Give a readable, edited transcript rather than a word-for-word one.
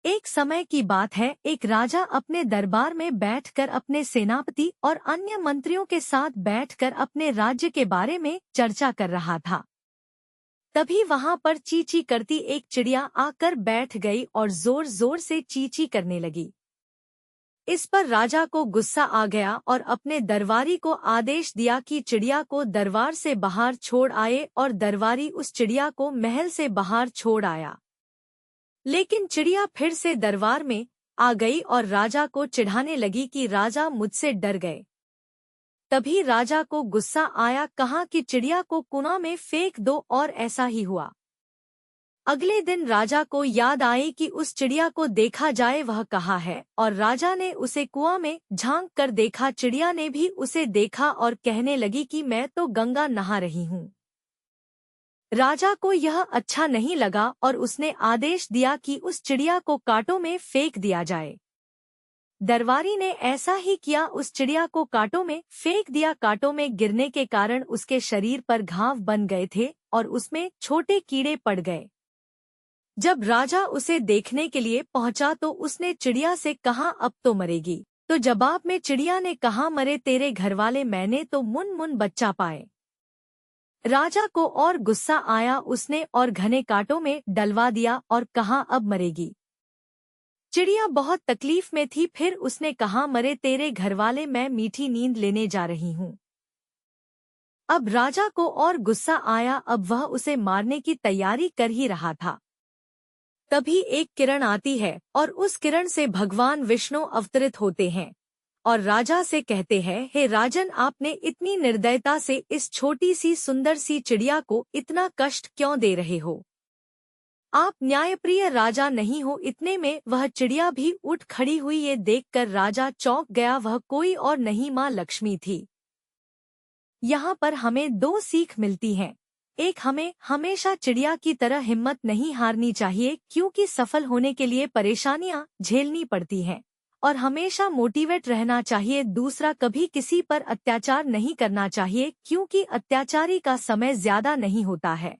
एक समय की बात है, एक राजा अपने दरबार में बैठकर अपने सेनापति और अन्य मंत्रियों के साथ बैठकर अपने राज्य के बारे में चर्चा कर रहा था। तभी वहां पर चींची करती एक चिड़िया आकर बैठ गई और जोर जोर से चींची करने लगी। इस पर राजा को गुस्सा आ गया और अपने दरबारी को आदेश दिया कि चिड़िया को दरबार से बाहर छोड़ आए, और दरबारी उस चिड़िया को महल से बाहर छोड़ आया। लेकिन चिड़िया फिर से दरबार में आ गई और राजा को चिढ़ाने लगी कि राजा मुझसे डर गए। तभी राजा को गुस्सा आया, कहा कि चिड़िया को कुआं में फेंक दो, और ऐसा ही हुआ। अगले दिन राजा को याद आई कि उस चिड़िया को देखा जाए वह कहाँ है, और राजा ने उसे कुआं में झांक कर देखा। चिड़िया ने भी उसे देखा और कहने लगी कि मैं तो गंगा नहा रही हूँ। राजा को यह अच्छा नहीं लगा और उसने आदेश दिया कि उस चिड़िया को कांटों में फेंक दिया जाए। दरबारी ने ऐसा ही किया, उस चिड़िया को कांटों में फेंक दिया। कांटों में गिरने के कारण उसके शरीर पर घाव बन गए थे और उसमें छोटे कीड़े पड़ गए। जब राजा उसे देखने के लिए पहुंचा तो उसने चिड़िया से कहा, अब तो मरेगी। तो जवाब में चिड़िया ने कहा, मरे तेरे घरवाले, मैंने तो मुन बच्चा पाए। राजा को और गुस्सा आया, उसने और घने कांटों में डलवा दिया और कहा, अब मरेगी। चिड़िया बहुत तकलीफ में थी, फिर उसने कहा, मरे तेरे घरवाले, मैं मीठी नींद लेने जा रही हूँ। अब राजा को और गुस्सा आया, अब वह उसे मारने की तैयारी कर ही रहा था। तभी एक किरण आती है और उस किरण से भगवान विष्णु अवतरित होते हैं और राजा से कहते हैं, हे राजन, आपने इतनी निर्दयता से इस छोटी सी सुंदर सी चिड़िया को इतना कष्ट क्यों दे रहे हो? आप न्यायप्रिय राजा नहीं हो। इतने में वह चिड़िया भी उठ खड़ी हुई। ये देखकर राजा चौंक गया। वह कोई और नहीं, माँ लक्ष्मी थी। यहाँ पर हमें दो सीख मिलती हैं। एक, हमें हमेशा चिड़िया की तरह हिम्मत नहीं हारनी चाहिए, क्योंकि सफल होने के लिए परेशानियाँ झेलनी पड़ती हैं, और हमेशा मोटिवेट रहना चाहिए। दूसरा, कभी किसी पर अत्याचार नहीं करना चाहिए, क्योंकि अत्याचारी का समय ज्यादा नहीं होता है।